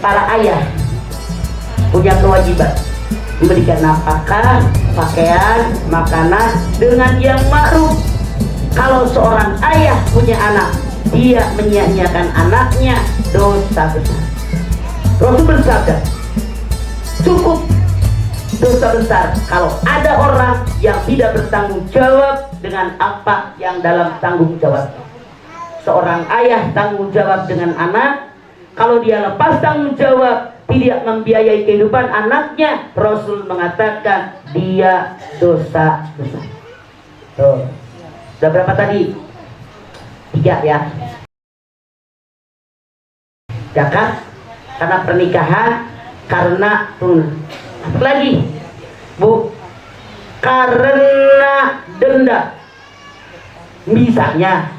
para ayah punya kewajiban memberikan nafkah, pakaian, makanan dengan yang ma'ruf. Kalau seorang ayah punya anak, dia menyia-nyiakan anaknya, dosa besar. Rasul bersabda, cukup dosa besar kalau ada orang yang tidak bertanggung jawab dengan apa yang dalam tanggung jawab. Seorang ayah tanggung jawab dengan anak, kalau dia lepas tanggung jawab, tidak membiayai kehidupan anaknya, Rasul mengatakan dia dosa besar. Tuh. Sudah berapa tadi? 3 ya. Zakat karena pernikahan, karena apa lagi Bu? Karena denda. Misalnya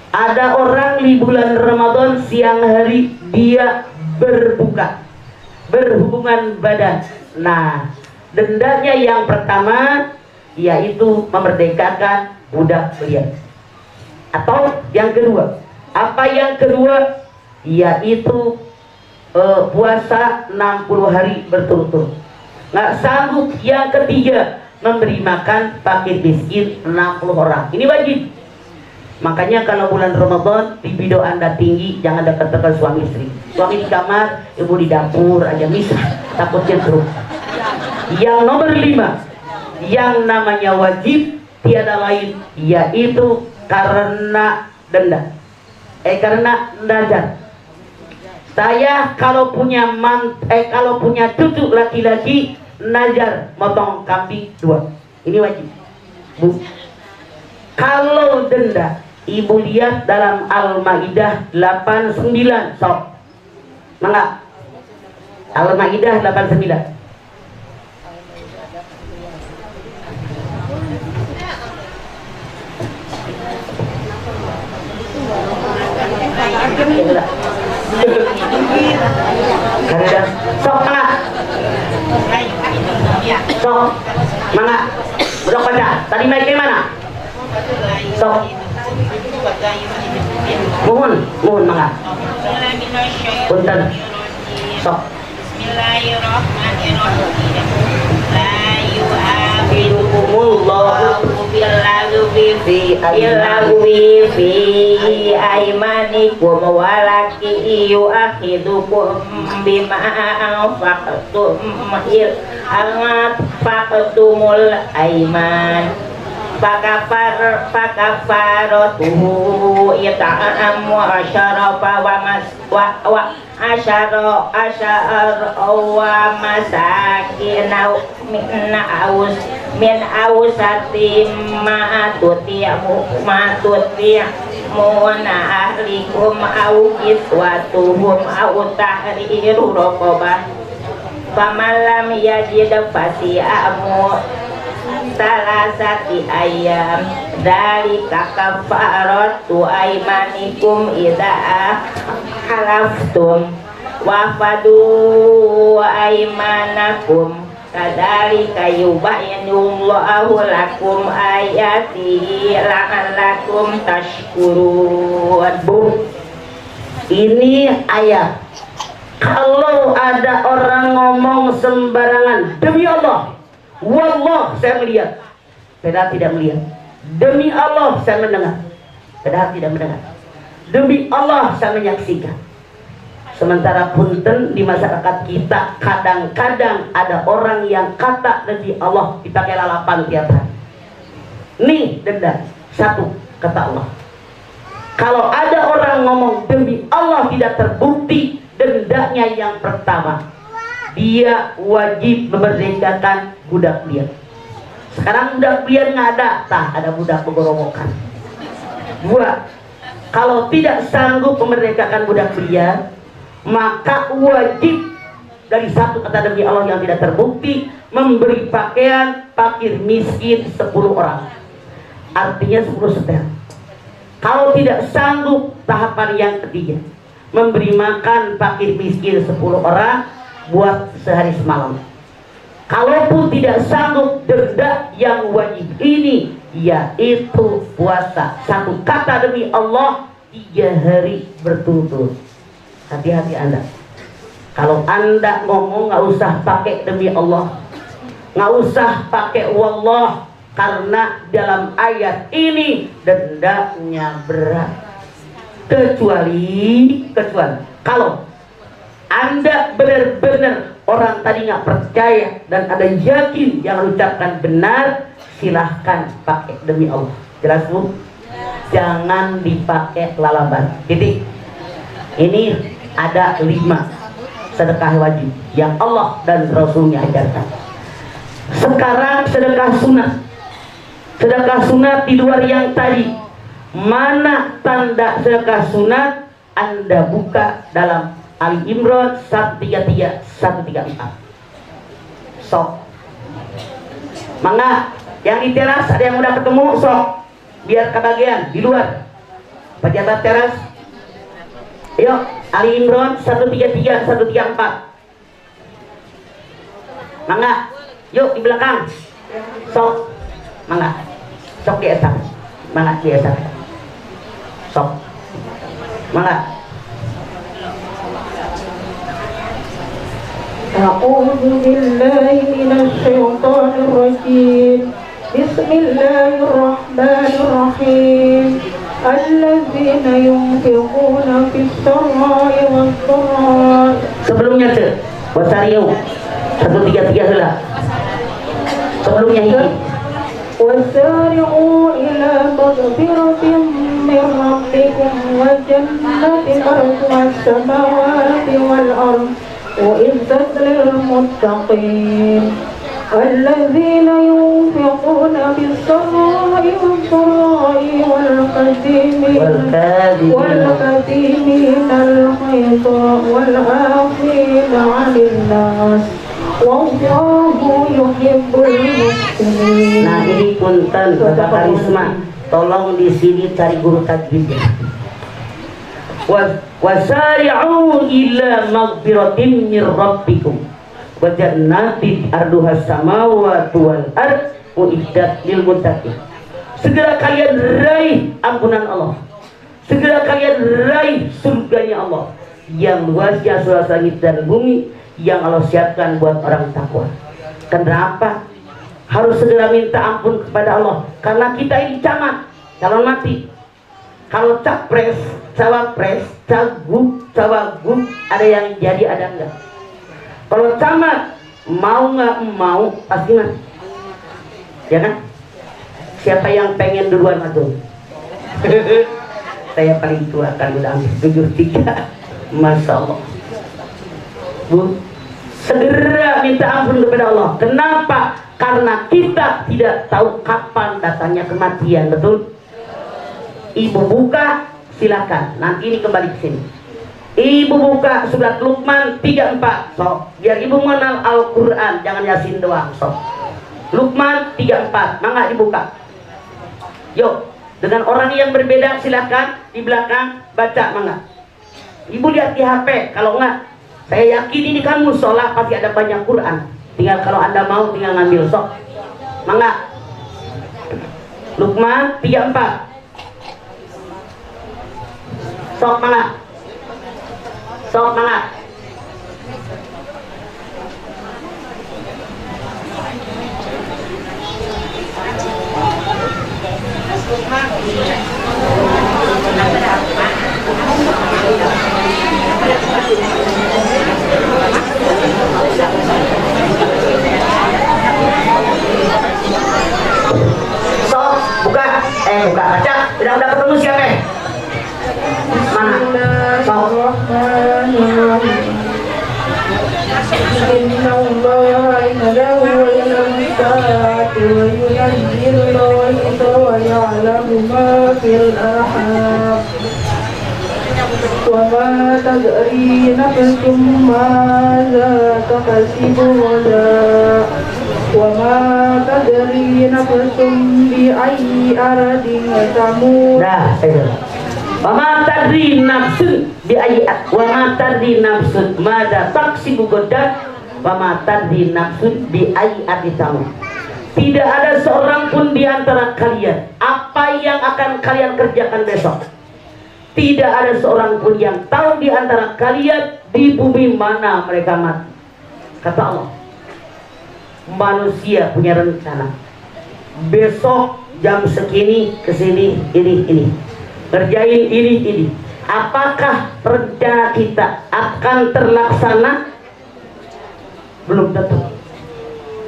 ada orang di bulan Ramadan siang hari dia berbuka, berhubungan badan. Nah, dendanya yang pertama yaitu memerdekakan budak belia. Atau yang kedua, apa yang kedua? Yaitu puasa 60 hari berturut-turut. Nggak sanggup, yang ketiga memberi makan fakir miskin 60 orang. Ini wajib. Makanya kalau bulan Ramadan libido Anda tinggi, jangan dekat-dekat suami istri. Suami di kamar, ibu di dapur aja misah, takut jetruk. Yang nomor 5, yang namanya wajib tiada lain yaitu karena denda. Karena nazar. Saya kalau punya cucu laki-laki nazar motong kambing 2. Ini wajib. Bu. Kalau denda, Ibu lihat dalam Al-Maidah 89. Sok. Mangga. Al-Maidah 89. Karena sok mana? Sok mana? Udah pada. Tadi mic-nya mana? Sok. Mohon mangga. Punten. Sok. Bismillahirrahmanirrahim. La yu'afidukumullahu bilagwi fi aymanikum walaki yu'akhidukum bima anfaqtumul ayman fakafaratuhu it'amu asyarafa wa masakin min awsati ma'tuti'muna ahlikum aw kiswatuhum aw tahriru raqabah faman lam yajid fasi'amu salasati ayam dzalika kafaratu aymanikum idza halaftum wafadu aymanakum kadzalika yubayyinullahu lakum ayatihi la'allakum tashkurun. Bu, ini ayat. Kalau ada orang ngomong sembarangan, demi Allah, wallah saya melihat, padahal tidak melihat. Demi Allah saya mendengar, padahal tidak mendengar. Demi Allah saya menyaksikan. Sementara punten di masyarakat kita kadang-kadang ada orang yang kata demi Allah dipakai lalapan tiap hari. Nih denda 1 kata Allah. Kalau ada orang ngomong demi Allah tidak terbukti, dendanya yang pertama, dia wajib memerdekakan budak liar. Sekarang budak liar nggak ada, ada budak penggorowokan. 2, kalau tidak sanggup memerdekakan budak liar, maka wajib dari 1 kata demi Allah yang tidak terbukti memberi pakaian fakir miskin 10 orang. Artinya 10 setel. Kalau tidak sanggup, tahapan yang ketiga, memberi makan fakir miskin 10 orang buat sehari semalam. Kalaupun tidak sanggup, denda yang wajib ini yaitu puasa 1 kata demi Allah 3 hari berturut-turut. Hati-hati Anda. Kalau Anda ngomong nggak usah pakai demi Allah, nggak usah pakai wallah, karena dalam ayat ini dendanya berat. Kecuali kalau Anda benar-benar orang tadi nggak percaya dan ada yakin yang ucapkan benar, silahkan pakai demi Allah. Jelas Bu? Jangan dipakai lalaban. Titik. Ini ada 5 sedekah wajib yang Allah dan Rasulnya ajarkan. Sekarang sedekah sunat. Sedekah sunat di luar yang tadi. Mana tanda sedekah sunat? Anda buka dalam Ali Imran 133 134. Sok. Mangga yang di teras ada yang udah ketemu, sok. Biar kebagian di luar. Pejabat teras. Ayo, Ali Imran 133 134. Mangga. Yuk di belakang. Sok. Mangga. Sok biasa. Mangga biasa. Sok. Mangga. A'udzu billahi minasyaitonir rajim. Bismillahirrahmanirrahim. Alladzina yunfiquna fis-sarra'i was-dharra'i. Sebelumnya wasariu 133 heula. Sebelumnya ini wasari'u ila maghfiratin min rabbikum wa jannatin arduha as-samawati wal ardh وإذت للمتقين الذين ينفقون بالسراء والضراء والكاظمين الغيظ والعافين عن الناس والله يحب المحسنين. Nah ini punten Bapak Karisma, tolong di sini cari guru tajwid. Wasari'u ila maghfiratin min rabbikum wa jannatin arduha samawati wal ard uiddat lil muttaqin. Segera kalian raih ampunan Allah, segera kalian raih surganya Allah yang luasnya seluas langit dan bumi, yang Allah siapkan buat orang takwa. Kenapa harus segera minta ampun kepada Allah? Karena kita ini camat, calon mati. Kalau capres, cawapres, cagup, cawagup, ada yang jadi, ada enggak. Kalau camat, mau nggak mau pasti mati, ya kan? Siapa yang pengen duluan atuh? Saya paling tua kan, udah ambil 73. Masya Allah. Bu, segera minta ampun kepada Allah. Kenapa? Karena kita tidak tahu kapan datangnya kematian, betul? Ibu buka, silakan. Nanti ini kembali ke sini. Ibu buka surat Luqman 34. Sok, biar ibu mengenal Al-Quran, jangan Yasin doang. Sok. Luqman 34, mangga dibuka. Yuk, dengan orang yang berbeda silakan di belakang baca, mangga. Ibu lihat di HP, kalau enggak, saya yakin ini kan musola pasti ada banyak Quran. Tinggal kalau Anda mau tinggal ngambil, sok. Mangga. Luqman 34. Sok mangga. Sok mangga. Sok, buka. Buka baca. Udah ketemu siapa? Inna Allah indahu ilmu saati wa yunazzilu al-ghaytha wa ya'lamu ma fil arham wa ma tadri nafsun madza taksibu ghadan wa ma tadri nafsun bi ayyi ardin tamut. Wa ma tadri nafsun bi ayat wa ma tadri nafsun madza taksibu ghadan wa ma tadri nafsun bi ayat tamu. Tidak ada seorang pun di antara kalian apa yang akan kalian kerjakan besok. Tidak ada seorang pun yang tahu di antara kalian di bumi mana mereka mati. Kata Allah, manusia punya rencana. Besok jam segini kesini, ini ngerjain ini. Apakah rencana kita akan terlaksana? Belum tentu.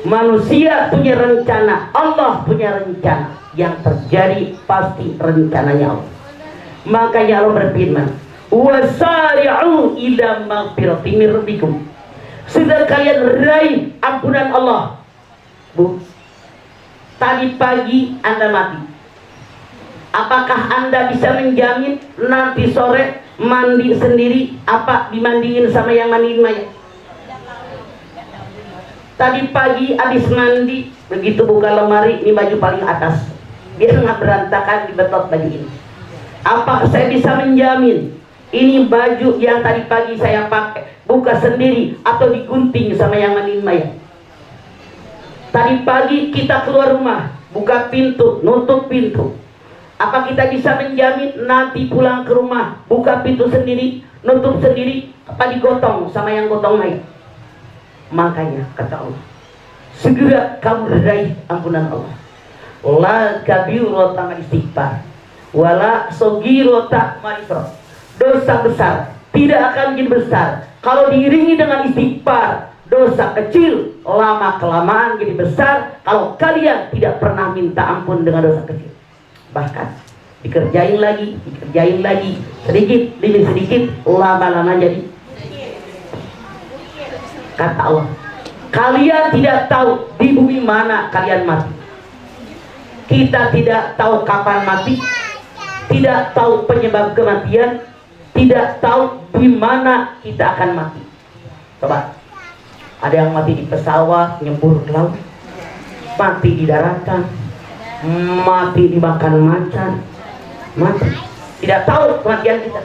Manusia punya rencana, Allah punya rencana. Yang terjadi pasti rencananya Allah. Makanya Allah berfirman, wasari'u ila maghfiratin min rabbikum. Sudah kalian raih ampunan Allah. Bu, tadi pagi Anda mati. Apakah Anda bisa menjamin nanti sore mandi sendiri apa dimandiin sama yang mandiin mayat? Tadi pagi habis mandi, begitu buka lemari, ini baju paling atas, biar nggak berantakan, dibetot baju ini. Apakah saya bisa menjamin ini baju yang tadi pagi saya pakai buka sendiri atau digunting sama yang mandiin mayat? Tadi pagi kita keluar rumah, buka pintu, nutup pintu. Apa kita bisa menjamin nanti pulang ke rumah buka pintu sendiri, nutup sendiri, apa digotong sama yang gotong mayat? Makanya kata Allah, segera kamu raih ampunan Allah. La kabirota istighfar, wala sogirota maisro. Dosa besar tidak akan jadi besar kalau diiringi dengan istighfar. Dosa kecil lama kelamaan jadi besar kalau kalian tidak pernah minta ampun dengan dosa kecil. Bahkan dikerjain lagi, sedikit demi sedikit, lama-lama jadi. Kata Allah, kalian tidak tahu di bumi mana kalian mati. Kita tidak tahu kapan mati, tidak tahu penyebab kematian, tidak tahu di mana kita akan mati. Coba, ada yang mati di pesawat nyembur ke laut, mati di daratan, mati dimakan macan, mati. Tidak tahu kematian kita.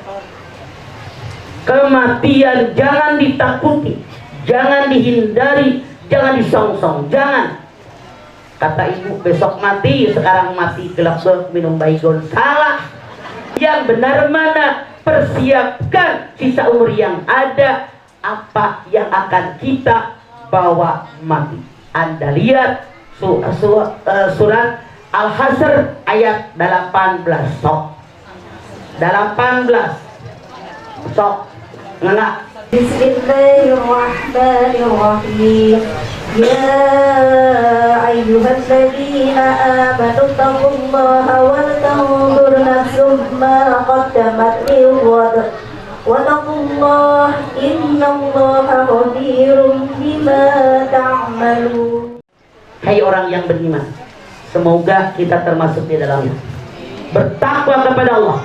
Kematian jangan ditakuti, jangan dihindari, jangan disongsong, jangan. Kata ibu besok mati, sekarang mati, gelap minum baygon. Salah. Yang benar mana? Persiapkan sisa umur yang ada, apa yang akan kita bawa mati. Anda lihat surat Al-Hasr ayat 18. Sok 18 sok ngelak. Bismillahirrahmanirrahim. Ya ayyuhalladzina amanu taqullaha wal tanzur nafsum ma qaddamat lighad wa taqullaha innallaha khabirum bima ta'malun. Hai orang yang beriman, semoga kita termasuk di dalamnya. Bertakwa kepada Allah.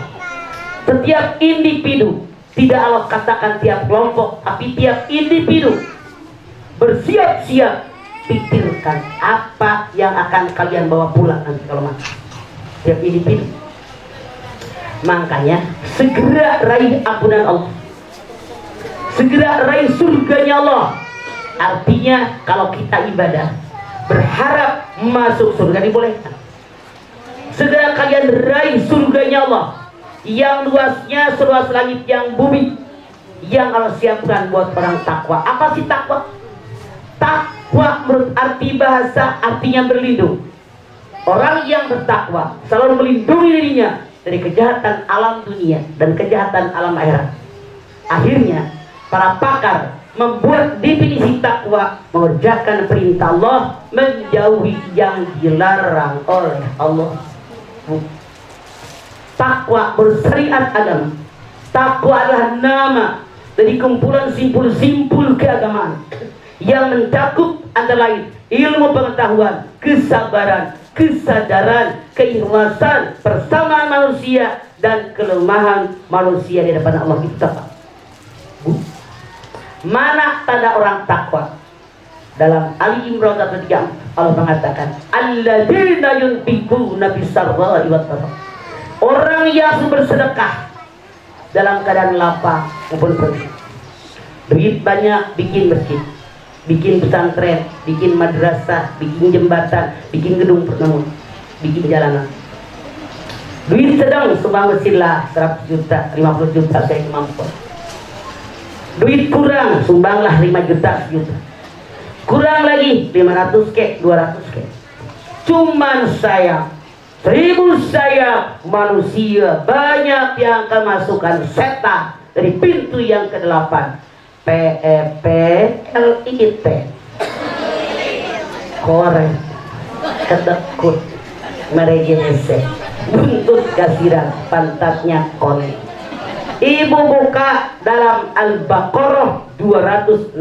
Setiap individu, tidak Allah katakan tiap kelompok, tapi tiap individu bersiap-siap, pikirkan apa yang akan kalian bawa pulang nanti kalau mati. Tiap individu. Makanya segera raih ampunan Allah, segera raih surganya Allah. Artinya kalau kita ibadah berharap masuk surga dibolehkan. Segera kalian raih surganya Allah yang luasnya seluas langit yang bumi, yang Allah siapkan buat orang takwa. Apa sih takwa? Takwa menurut arti bahasa artinya berlindung. Orang yang bertakwa selalu melindungi dirinya dari kejahatan alam dunia dan kejahatan alam akhirat. Akhirnya para pakar membuat definisi takwa, mengerjakan perintah Allah, menjauhi yang dilarang oleh Allah. Takwa bersyariat agama. Takwa adalah nama dari kumpulan simpul-simpul keagamaan yang mencakup antara lain ilmu pengetahuan, kesabaran, kesadaran, keikhlasan, persamaan manusia dan kelemahan manusia di depan Allah. Itu takwa. Mana tanda orang takwa? Dalam Ali Imran 1:3 Allah mengatakan, alladzina yunfiquna fis-sarra'i wat-dharra. Orang yang bersedekah dalam keadaan lapang maupun perih. Duit banyak bikin masjid, bikin pesantren, bikin madrasah, bikin jembatan, bikin gedung pertemuan, bikin jalanan. Duit sedang sumbang mesinlah 100 juta, 50 juta saya kemampuan. duit kurang, sumbanglah 5 juta, sejuta. Kurang lagi 500 ke, 200 ke. Cuman saya 1000 sayap manusia banyak yang kemasukan setan dari pintu yang ke-8. PEPLIT korek kedekut merejenese buntut kasiran pantatnya konek. Ibu buka dalam Al-Baqarah 268.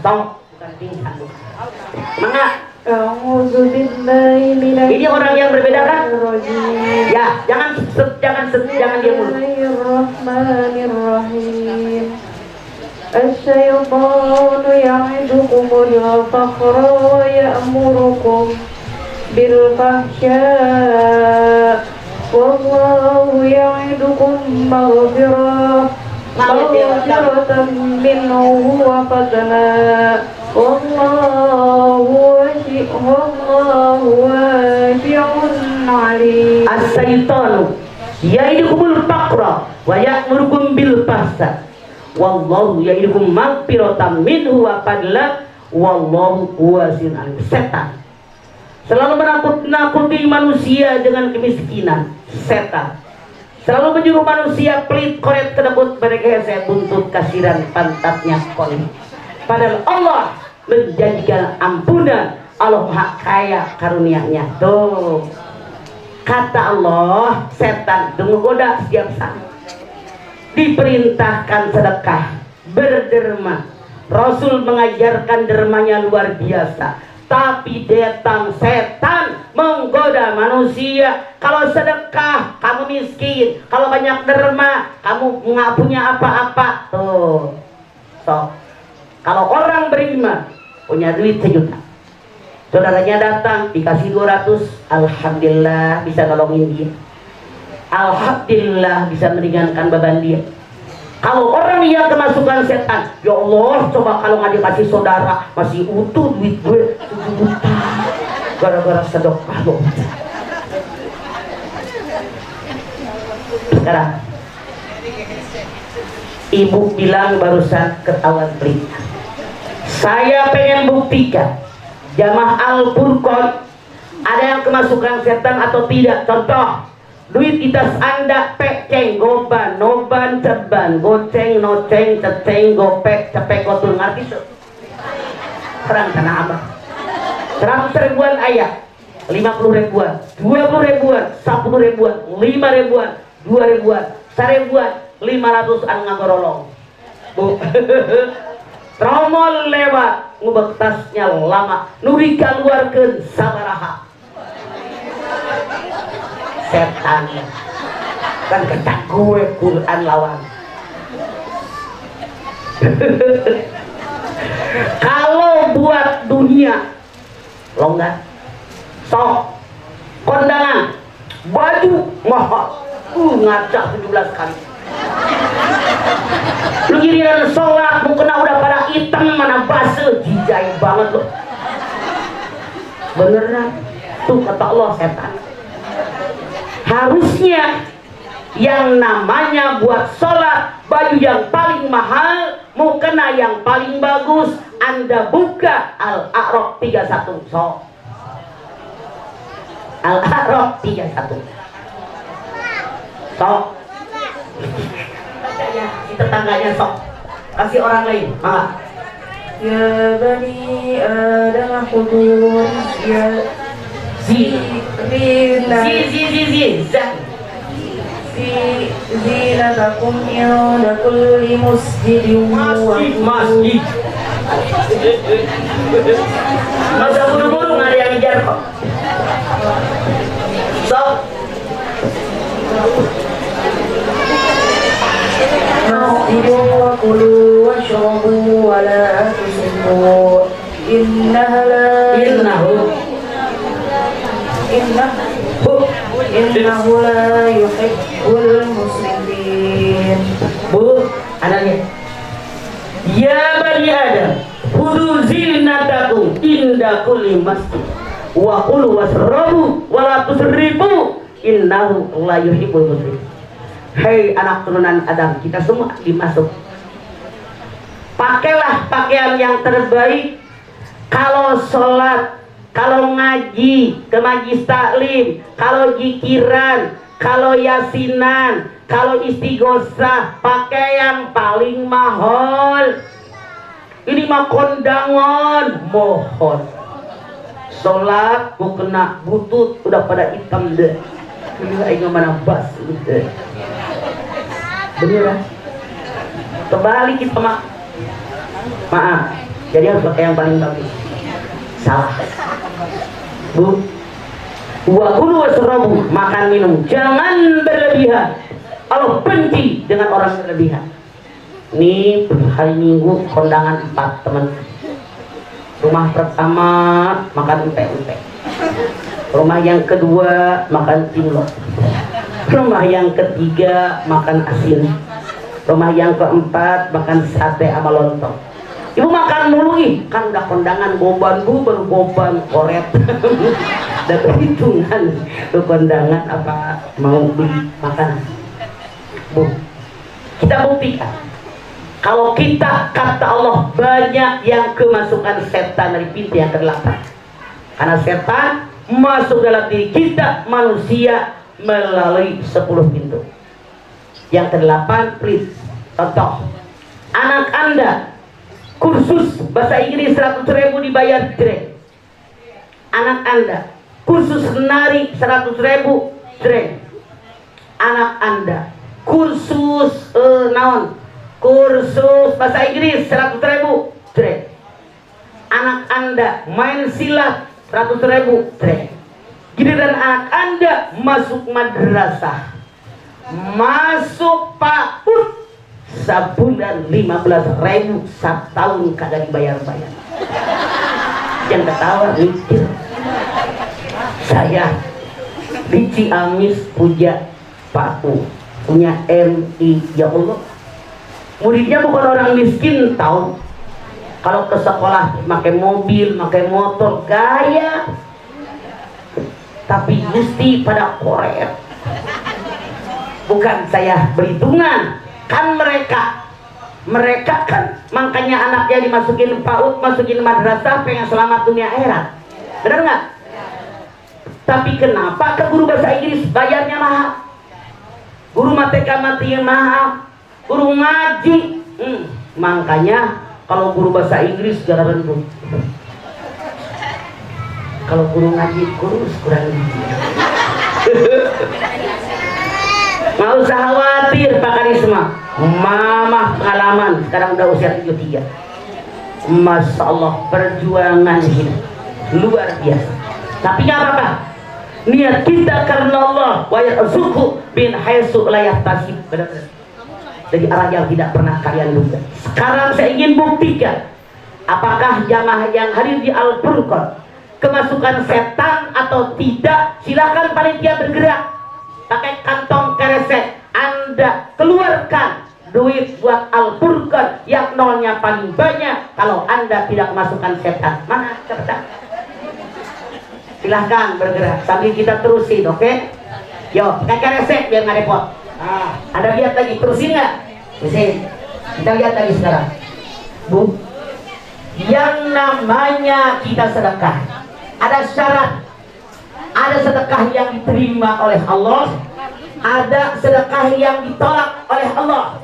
Sok bukan pingsan. Mana? Ini orang yang berbeda kan? Ya, jangan dia mulu. Bismillahirrahmanirrahim. Asy-syaitanu ya'idukumul faqra wa ya'murukum bil fahsya' wallahu ya'idukum maghfiratan minhu wa fadla wallahu wasi'un alim. As-syaitanu ya'idukumul faqra wa ya'murukum bil fahsya' wallahu ya'idukum maghfiratan minhu wa fadla wallahu wasi'un alim. Setan selalu menakut-nakuti manusia dengan kemiskinan. Setan selalu menyuruh manusia pelit, koret, kedekut, berkehese, buntut, kasiran, pantatnya konek. Padahal Allah menjanjikan ampunan. Allah Maha Kaya karunia-Nya. Tuh kata Allah, setan menggoda setiap saat. Diperintahkan sedekah, berderma. Rasul mengajarkan dermanya luar biasa. Tapi datang setan menggoda manusia. Kalau sedekah kamu miskin, kalau banyak derma kamu nggak punya apa-apa. Tuh, so kalau orang beriman punya duit 1 juta, saudaranya datang dikasih 200, alhamdulillah bisa nolongin dia, alhamdulillah bisa meringankan beban dia. Kalau orang yang kemasukan setan, ya Allah, coba kalau nggak dikasih saudara masih utuh duit gue 7 juta gara-gara sedekah loh. Sekarang ibu bilang barusan ketahuan pelit. Saya pengen buktikan jamaah Al-Furqan ada yang kemasukan setan atau tidak. Contoh, duit di tas Anda peceng, goban, noban, ceban, goceng, noceng, ceceng, gopek, cepek, kotul, ngerti tuh? Serang tanah abang 100 ribuan ayah, 50 ribuan, 20 ribuan, 10 ribuan, 5 ribuan, 2 ribuan, 1 ribuan, 500an ngagorolong. Bu tromol lewat ngubek tasnya lama nubi keluarkan sabaraha setan kan kecak gue Quran lawan. Kalau buat dunia longgar sok kondangan baju mahal ngacak 17 kali. Lu giliran sholat mukena udah pada hitam mana basuh, jijai banget lo. Beneran tuh kata Allah setan. Harusnya yang namanya buat sholat baju yang paling mahal, mukena yang paling bagus, Anda buka Al-A'raf 31. So Al-A'raf 31. So ya, si tetangganya sok kasih orang lain, malah Ya bani Adam khudhu ya zinatakum inda kulli masjidin masjid masa buru-buru nggak ada yang ngejar kok. Sok wa kulu washrabu wa la tusrifu innahu la yuhibbul muslimin. Bu, anaknya ya bani Adam khudhu zinatakum inda kulli masjid wa kulu washrabu wa la tusrifu innahu la yuhibbul muslimin. Hei anak turunan Adam, kita semua dimasuk pakailah pakaian yang terbaik. Kalau sholat, kalau ngaji ke majlis taklim, kalau jikiran, kalau yasinan, kalau istighosah, pakai yang paling mahal. Ini mah kondangan, mohon. Sholat mau kena butut udah pada hitam deh. Ini aing mana bas gitu. Bener lah. Kembali kita maaf. Jadi harus pakai yang paling bagus. Salah. Bu. Wa kulu wasrabu, makan minum jangan berlebihan. Allah benci dengan orang berlebihan. Ini hari Minggu kondangan 4 teman. Rumah pertama makan ente-ente. Rumah yang kedua makan cilok. Rumah yang ketiga makan asin. Rumah yang keempat makan sate sama lontong. Ibu makan mulu ih, kan udah kondangan boban bu berboban koret. Dan perhitungan tuh kondangan apa mau beli makanan. Bu, kita buktikan kalau kita kata Allah banyak yang kemasukan setan dari pintu yang ke-8. Karena setan masuk dalam diri kita manusia melalui 10 pintu. Yang ke-8 please. Contoh, anak Anda kursus bahasa Inggris 100.000 dibayar direct. Anak Anda kursus menari 100.000 direct. Anak Anda kursus kursus bahasa Inggris 100.000 direct. Anak Anda main silat 100.000 direct. Giliran anak Anda masuk madrasah, masuk PAUD, sebulan 15.000, setahun kagak dibayar-bayar. Yang ketawa mikir, saya di Ciamis puja PAUD, punya MI, ya Allah. Muridnya bukan orang miskin, tahu. Kalau ke sekolah pakai mobil, pakai motor, gaya. Tapi gusti pada koret. Bukan saya berhitungan, kan mereka kan makanya anaknya dimasukin PAUD, masukin madrasah, pengen selamat dunia akhirat. Benar nggak? Tapi kenapa ke guru bahasa Inggris bayarnya mahal? Guru matematika matinya mahal, guru ngaji. Makanya kalau guru bahasa Inggris jarang rentu. Kalau guru ngaji kurus kurang gizi. Nggak usah khawatir Pak Karisma. Mama pengalaman sekarang udah usia 73. Masya Allah perjuangan hidup luar biasa. Tapi nggak apa-apa. Niat kita karena Allah wa yarzuqhu bin haitsu la yahtasib. Benar-benar dari arah yang tidak pernah kalian duga. Sekarang saya ingin buktikan apakah jamaah yang hadir di Al-Furqan kemasukan setan atau tidak. Silakan panitia bergerak pakai kantong kresek. Anda keluarkan duit buat Al-Furqan yang nolnya paling banyak kalau Anda tidak kemasukan setan. Mana cepetan? Silahkan bergerak sambil kita terusin, oke? Yo, pakai kresek biar nggak repot. Ada lihat lagi, terusin nggak? Terusin. Kita lihat lagi sekarang, Bu. Yang namanya kita sedekah, ada syarat. Ada sedekah yang diterima oleh Allah, ada sedekah yang ditolak oleh Allah.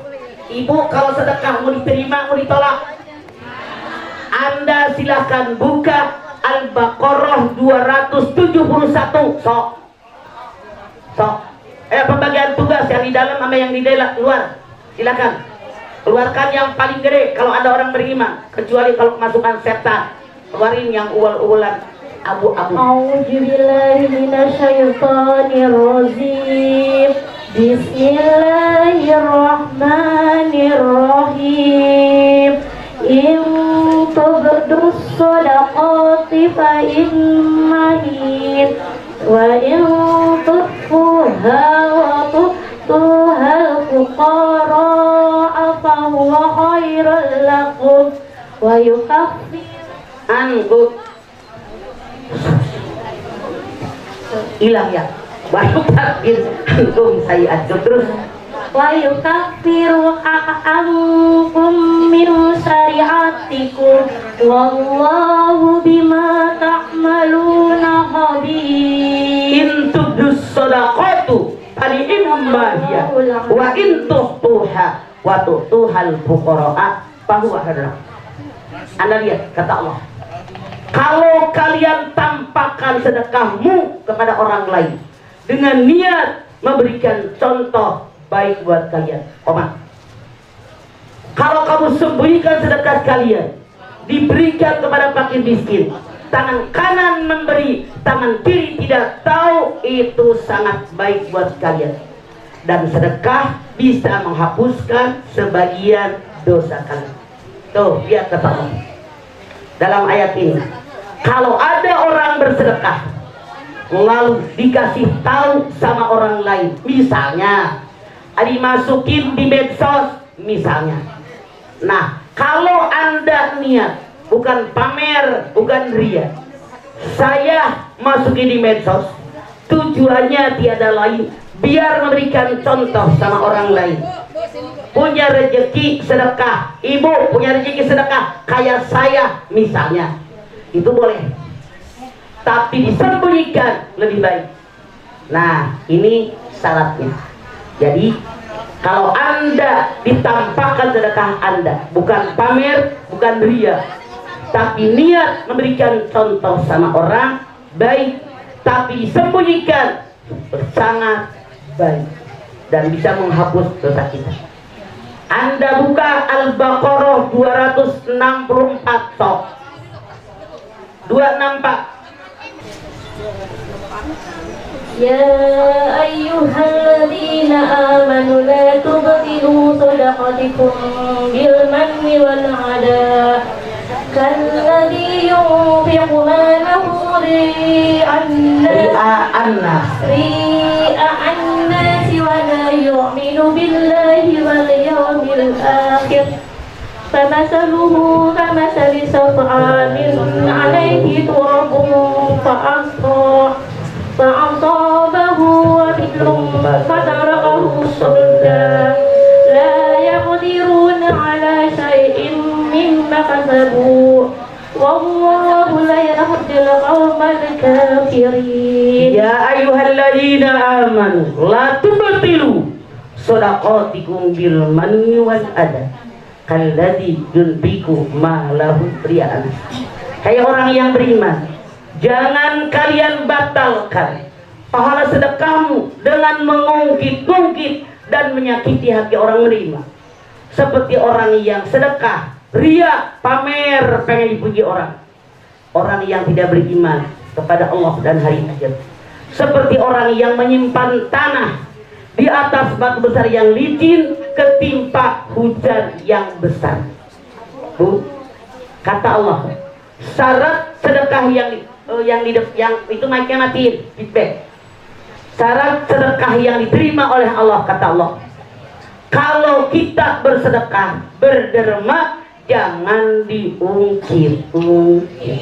Ibu, kalau sedekah mau diterima, mau ditolak? Anda silahkan buka Al-Baqarah 271. Sok. Pembagian tugas yang di dalam sama yang di luar. Silakan keluarkan yang paling gede kalau ada orang beriman, kecuali kalau kemasukan setan. Keluarin yang uwal-uwalan abu-abu. A'udzubillahi minasyaitonirrajim. Bismillahirrahmanirrahim. In tubdus shadaqati fa innahin wa in tukhfuha wa tu'tuha al-fuqara fa huwa khairul lakum wa yukaffir ankum hilang ya baru takbir antum sayiat terus wa yukaffiru ankum min شريعتكم والله بما تعملون خبير In tubdus sadaqatu fali'imma wa in tuhtuha wa tuhtuhal fuqara'a fahuwa khairun. Anda lihat kata Allah, kalau kalian tampakkan sedekahmu kepada orang lain dengan niat memberikan contoh baik buat kalian, kalau kamu sembunyikan sedekah kalian, diberikan kepada fakir miskin, tangan kanan memberi, tangan kiri tidak tahu, itu sangat baik buat kalian. Dan sedekah bisa menghapuskan sebagian dosa kalian. Tuh, lihat kata Allah dalam ayat ini. Kalau ada orang bersedekah lalu dikasih tahu sama orang lain, misalnya dimasukin di medsos misalnya. Nah, kalau Anda niat bukan pamer, bukan ria, saya masukin di medsos, tujuannya tiada lain biar memberikan contoh sama orang lain. Punya rezeki sedekah, ibu punya rezeki sedekah kayak saya misalnya, itu boleh, tapi disembunyikan lebih baik. Nah, ini syaratnya. Jadi kalau Anda ditampakkan sedekah Anda, bukan pamer, bukan ria, tapi niat memberikan contoh sama orang baik, tapi disembunyikan, sangat baik dan bisa menghapus dosa kita. Anda buka Al-Baqarah 264 sok 264. يا أيها الذين آمنوا لا تبطلوا صدقاتكم بالمن والعداء كالذي ينفق ماله رئاء الناس ولا يؤمن بالله واليوم الآخر فمثله كمثل صفعان عليه تراب فأصابه وبل فتركه صلدا لا يقدرون على شيء مما كسبوا والله لا يهدي القوم الكافرين. Ya ayyuhalladzina amanu la tubtilu shadaqatikum bil manni wal adha kalladzi yunfiqu malahu riya'an. Hai orang yang beriman, jangan kalian batalkan pahala sedekahmu dengan mengungkit-ungkit dan menyakiti hati orang menerima, seperti orang yang sedekah ria, pamer, pengen dipuji orang yang tidak beriman kepada Allah dan hari akhir, seperti orang yang menyimpan tanah di atas batu besar yang licin ketimpa hujan yang besar. Bu, kata Allah, syarat sedekah yang itu mic-nya matiin, feedback. Syarat sedekah yang diterima oleh Allah, kata Allah, kalau kita bersedekah, berderma, jangan diungkit-ungkit.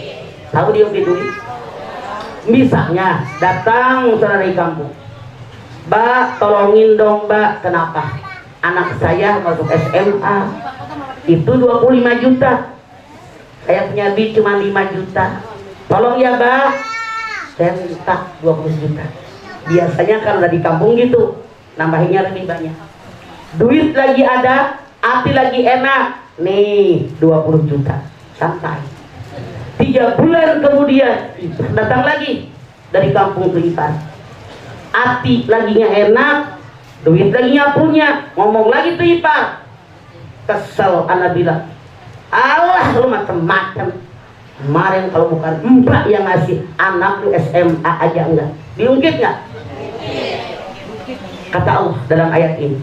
Tahu diungkit-ungkit? Misalnya datang saudara di kampung, Mbak, tolongin dong Mbak, kenapa? Anak saya masuk SMA, itu 25 juta. Saya punya duit cuma 5 juta. Tolong ya Mbak, saya minta 20 juta. Biasanya kalau udah di kampung gitu, nambahinnya lebih banyak. Duit lagi ada, hati lagi enak, nih 20 juta, santai. 3 bulan kemudian datang lagi dari kampung ke Ipar, hati lagi enak, duit lagi punya, ngomong lagi tuh Ipar. Kesel, anak bilang, alah lu macem-macem. Kemarin kalau bukan mbak yang ngasih, anak lu SMA aja enggak. Diungkit enggak? Kata Allah dalam ayat ini,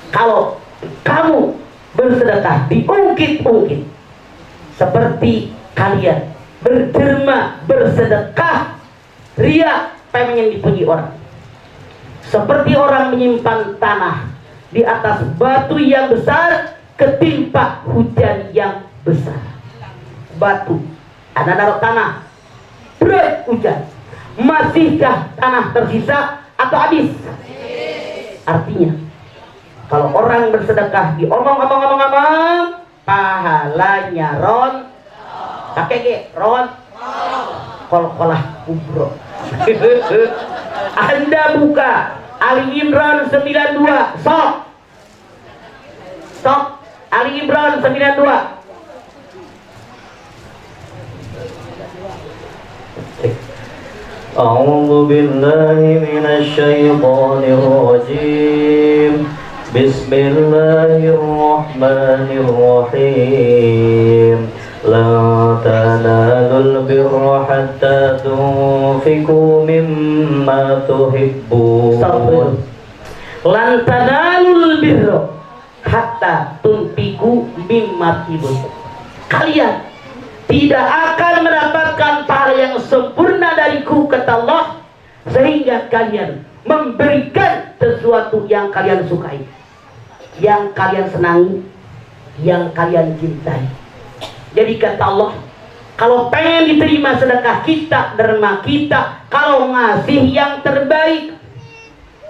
kalau kamu bersedekah diungkit-ungkit, seperti kalian berderma bersedekah ria, pengen dipuji orang, seperti orang menyimpan tanah di atas batu yang besar ketimpa hujan yang besar. Batu, ada naruh tanah, berat hujan, masihkah tanah tersisa atau habis? Artinya kalau orang bersedekah diomong-omong-omong, pahalanya pakai ge kol-kolah kubro. Anda buka Ali Imran 92 sok Ali Imran 92. أعوذ بالله من الشيطان الرجيم بسم الله الرحمن الرحيم لن تنالوا البر حتى تنفقوا مما تحبون lan tanalul birra hatta tunfiqu mimma tuhibbun. Kalian tidak akan mendapatkan pahala yang sempurna dariku, kata Allah, sehingga kalian memberikan sesuatu yang kalian sukai, yang kalian senangi, yang kalian cintai. Jadi kata Allah, kalau pengen diterima sedekah kita, derma kita, kalau ngasih yang terbaik,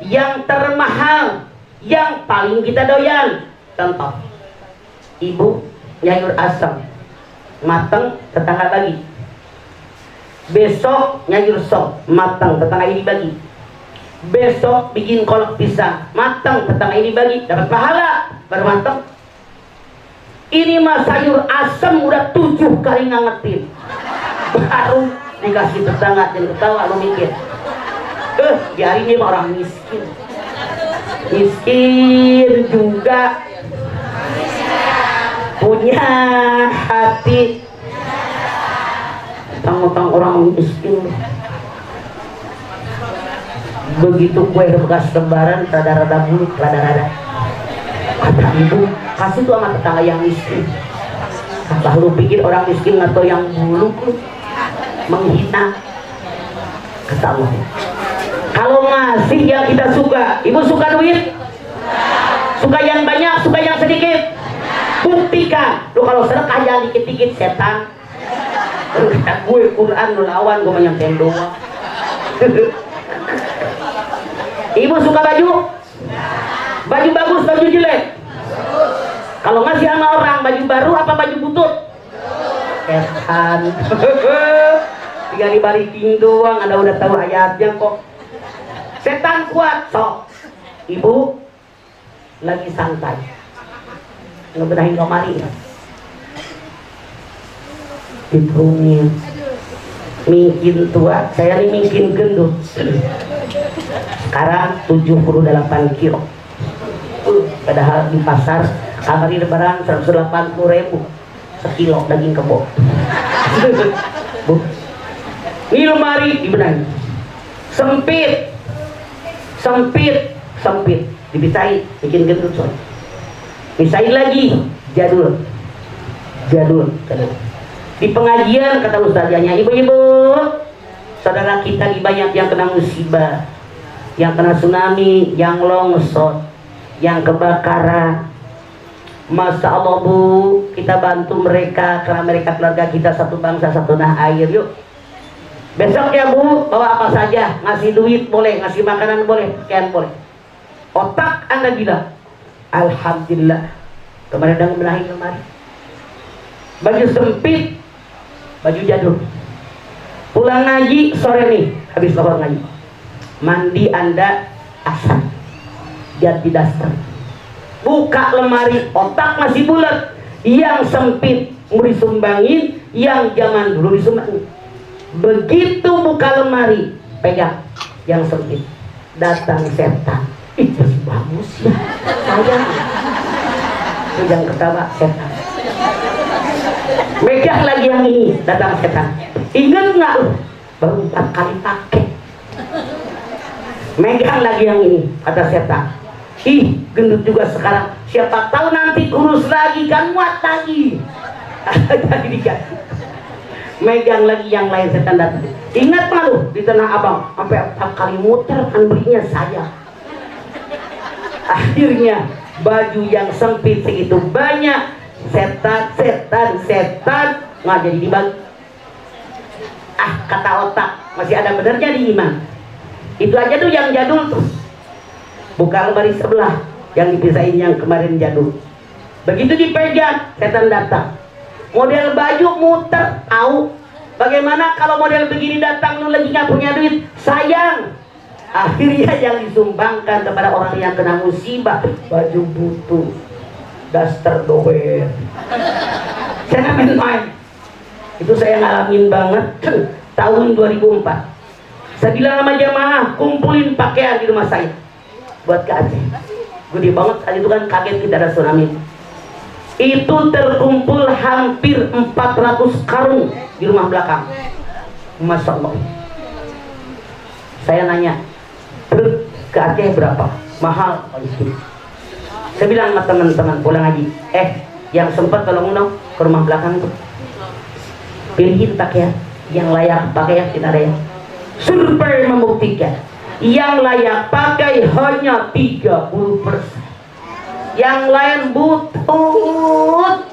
yang termahal, yang paling kita doyan. Contoh, ibu nyayur asam matang, tetangga bagi. Besok nyayur sop matang, tetangga ini bagi. Besok bikin kolak pisang matang, tetangga ini bagi, dapat pahala baru matang. Ini mah sayur asam udah 7 kali ngangetin, baru dikasih tetangga. Dan ketawa lu mikir, di hari ini mah orang miskin juga punya hati. Tang-tang orang miskin. Begitu kue bekas lebaran rada-rada bulut, rada-rada. Kata ibu, kasih tuh sama tetangga yang miskin. Kata lu pikir orang miskin atau yang buluk lu menghina. Kata Allah, kalau ngasih yang kita suka. Ibu suka duit? Suka yang banyak, suka yang sedikit? Buktikan. Lu kalau sedekah yang dikit-dikit setan. Kata gue Quran lu lawan, gue yang doang. Ibu suka baju? Baju bagus, baju jelek? Kalau ngasih sama orang baju baru apa baju butut? Setan. Tiga dibarikin doang, Anda udah tahu ayatnya kok. Setan kuat, sok. Ibu lagi santai ngebedahin kamari, diturunin mungkin tua, saya ini mungkin gendut. Sekarang 78 kilo. Padahal di pasar kamari lebaran 180.000 sekilo daging kebo. Bu, ini lemari dibenahi, sempit, dipisahin, bikin gendut soalnya. Pisahin lagi, jadul. Di pengajian kata ustazanya, ibu-ibu, saudara kita di banyak yang kena musibah, yang kena tsunami, yang longsor, yang kebakaran. Masya Allah bu, kita bantu mereka karena mereka keluarga kita satu bangsa satu tanah air. Yuk, besok ya bu, bawa apa saja, ngasih duit boleh, ngasih makanan boleh, sekian boleh. Otak Anda bilang, alhamdulillah. Kemarin udah ngebenahin lemari, baju sempit, baju jadul. Pulang ngaji sore nih, habis keluar ngaji, mandi Anda asal, ganti daster, buka lemari, otak masih bulat. Yang sempit mau disumbangin, yang zaman dulu disumbangin. Begitu buka lemari, pegang yang sempit, datang setan. Itu bagus ya, sayang. Pegang ketawa setan. Megang lagi yang ini, datang setan. Ingat nggak lu? Baru 4 kali pakai. Megang lagi yang ini, kata setan. Ih, gendut juga sekarang. Siapa tahu nanti kurus lagi, kan muat lagi. Jadi diganti. Megang lagi yang lain, setan datang. Ingat nggak lu di Tanah Abang sampai 4 kali muter kan belinya saya. Akhirnya baju yang sempit segitu banyak, setan nggak jadi dibagi. Kata otak, masih ada benernya di iman. Itu aja tuh yang jadul tuh. Buka lemari sebelah yang dipisahin yang kemarin jadul. Begitu dipegang, setan datang. Model baju muter, tahu. Bagaimana kalau model begini datang, lu lagi nggak punya duit, sayang. Akhirnya yang disumbangkan kepada orang yang kena musibah, baju butuh, daster doer. Saya main-main. Itu saya ngalamin banget tahun 2004. Saya bilang sama jamaah, kumpulin pakaian di rumah saya buat ke Aceh. Gede banget, saat itu kan kaget kita ada tsunami. Itu terkumpul hampir 400 karung di rumah belakang. Masya Allah. Saya nanya, ke Aceh berapa? Mahal. Saya bilang sama teman-teman pulang haji, yang sempat tolong dong ke rumah belakang itu, pilihin pakaian yang layak pakai, yang tidak ada yang. Survei membuktikan yang layak pakai hanya 30%. Yang lain butut.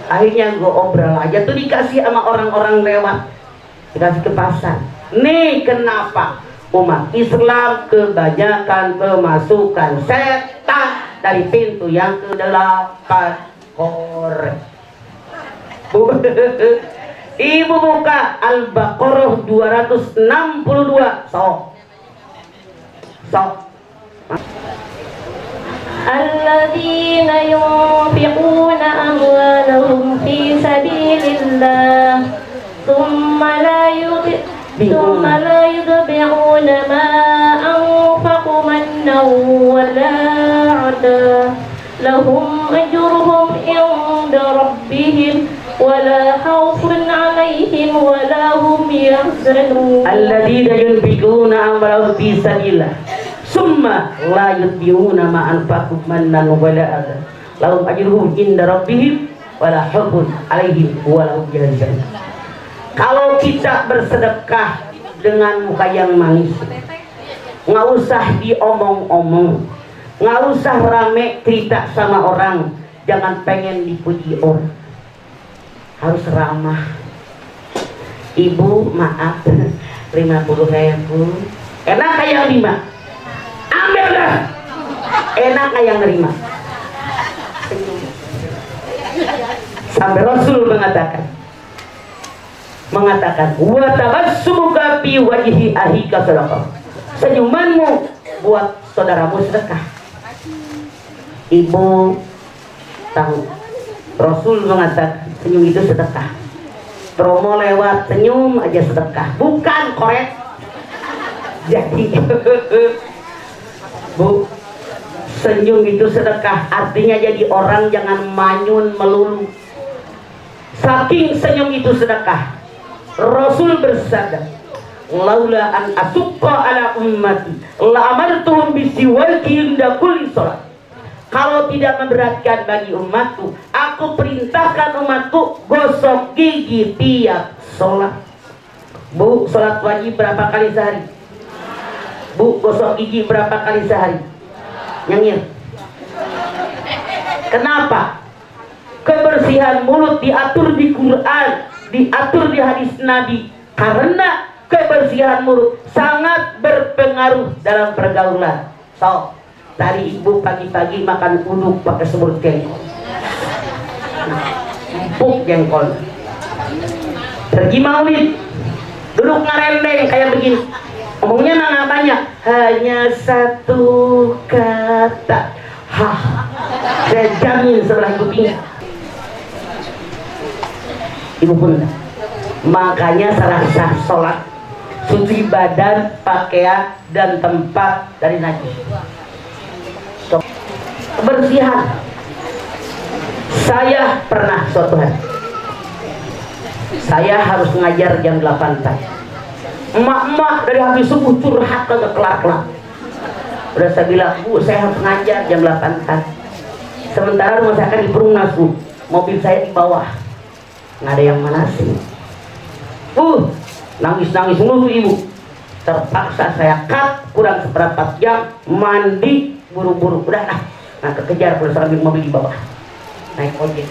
Akhirnya gue obrol aja tuh, dikasih sama orang-orang lewat, dikasih ke pasar. Nih kenapa umat Islam kebanyakan kemasukan setan dari pintu yang ke-8. Korek. Ibu buka Al-Baqarah 262. Sok. الذين ينفقون أموالهم في سبيل الله ثم لا يتبعون ما أنفقوا منا ولا عدا لهم أجرهم عند ربهم ولا خوف عليهم ولا هم يحزنون الذين ينفقون أموالهم في سبيل الله summa la yutbi'una ma anfaqu mannan wala adha lahum ajruhum inda rabbihim wala khaufun 'alaihim wala hum yahzanun. Kalau kita bersedekah dengan muka yang manis, nggak usah diomong-omong, nggak usah rame cerita sama orang, jangan pengen dipuji orang, harus ramah. Ibu maaf 50.000, enak kayak 5, ambil dah, enak kayak nerima. Sampai Rasul mengatakan wa tabassumuka fi wajhi ahika sadaqah, senyumanmu buat saudaramu sedekah. Ibu tahu Rasul mengatakan senyum itu sedekah. Promo lewat senyum aja sedekah, bukan korek. Jadi Bu, senyum itu sedekah, artinya jadi orang jangan manyun melulu. Saking senyum itu sedekah, Rasul bersabda, laula an asukka ala ummati la amartuhum bisiwaki inda kulli salat. Kalau tidak memberatkan bagi umatku, aku perintahkan umatku gosok gigi tiap sholat. Bu, sholat wajib berapa kali sehari? Bu, gosok gigi berapa kali sehari? Nyengir. Kenapa? Kebersihan mulut diatur di Quran, diatur di hadis Nabi. Karena kebersihan mulut sangat berpengaruh dalam pergaulan. So, tadi ibu pagi-pagi makan uduk pakai semur jengkol. Empuk jengkol. Pergi maulid, duduk ngarendeng kayak begini. Ngomongnya nggak banyak, hanya satu kata. Hah, saya jamin sebelah kupingnya. Ibu pun, makanya serasa sholat, suci badan, pakaian, dan tempat dari najis. Kebersihan. Saya pernah suatu hari, saya harus ngajar jam 8 pagi. Emak-emak dari habis subuh curhat kagak kelar-kelar. Udah saya bilang, Bu, saya harus ngajar jam 8 pagi. Sementara rumah saya kan di Perumnas, Bu. Mobil saya di bawah, nggak ada yang manasin. Bu, nangis-nangis mulu ibu. Terpaksa saya cut, kurang seperempat jam, mandi, buru-buru. Udah lah, nah kekejar udah sambil mobil di bawah. Naik ojek.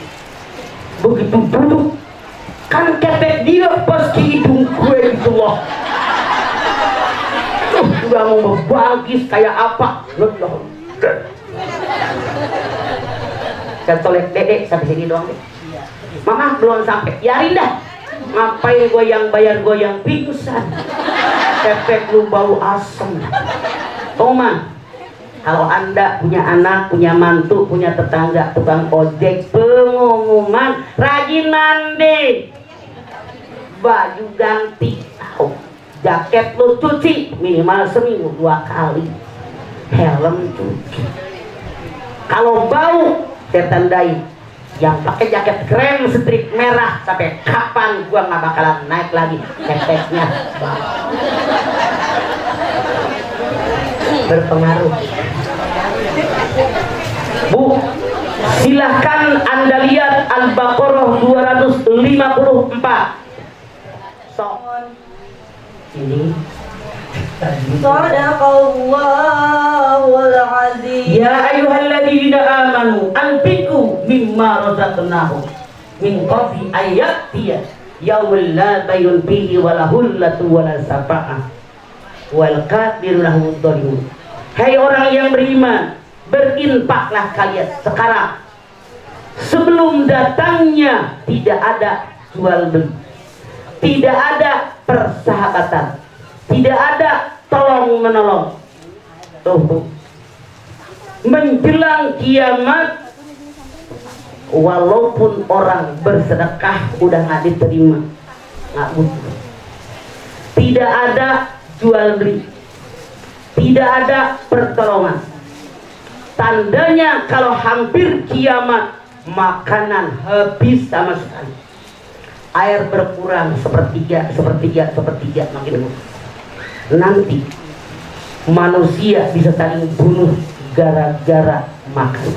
Begitu duduk, kan ketek dia pas ke hidung gue gitu loh. Udah mau membangkis kayak apa. dan colek dedek sampai sini doang deh. Mama belum sampai, yarin dah. Ngapain goyang pingsan, pepek lu bau asem. Oman, kalau anda punya anak, punya mantu, punya tetangga tukang ojek, pengumuman rajin mandi, baju ganti, jaket lu cuci minimal seminggu 2 kali, helm cuci. Kalau bau saya tandai, yang pakai jaket krem strip merah sampai kapan gua nggak bakalan naik lagi keteknya. Berpengaruh. Bu, silahkan anda lihat Al-Baqarah 254. Ini Sadaqallahul azim. ya ayyuhalladzina amanu anfiqu mimma razaqnakum min qabli ayatiya yaumul la bayun fihi wala hullatu wala safa'ah wal kafirun lahum dhalimun. Hai orang yang beriman, berinfaklah kalian sekarang sebelum datangnya tidak ada jual beli, tidak ada persahabatan, tidak ada tolong menolong. Menjelang kiamat, walaupun orang bersedekah udah nggak diterima, nggak butuh. Tidak ada jual beli, tidak ada pertolongan. Tandanya kalau hampir kiamat, makanan habis sama sekali, air berkurang sepertiga makin banyak. Nanti manusia bisa saling bunuh gara-gara makan,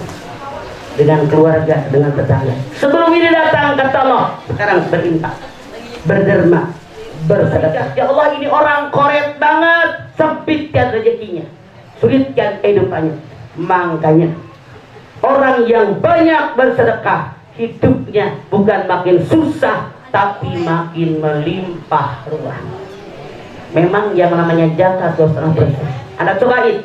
dengan keluarga, dengan tetangga. Sebelum ini datang kata Allah, sekarang berinfak, berderma, bersedekah. Ya Allah, ini orang koret banget, sempitkan rezekinya, sulitkan kehidupannya. Makanya orang yang banyak bersedekah, hidupnya bukan makin susah, tapi makin melimpah ruah. Memang yang namanya zakat 2,5%. Anda cobain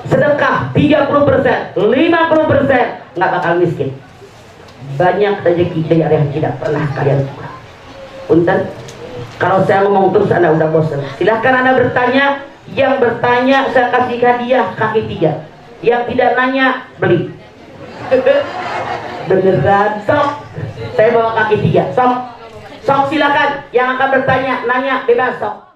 sedekah 30%, 50%, nggak bakal miskin. Banyak rezeki yang tidak pernah kalian suka. Punten, kalau saya ngomong terus Anda udah bosan. Silahkan Anda bertanya. Yang bertanya saya kasih hadiah kaki 3. Yang tidak nanya beli. Beneran sok. Saya bawa kaki 3. Sok silakan. Yang akan bertanya, nanya bebas sok.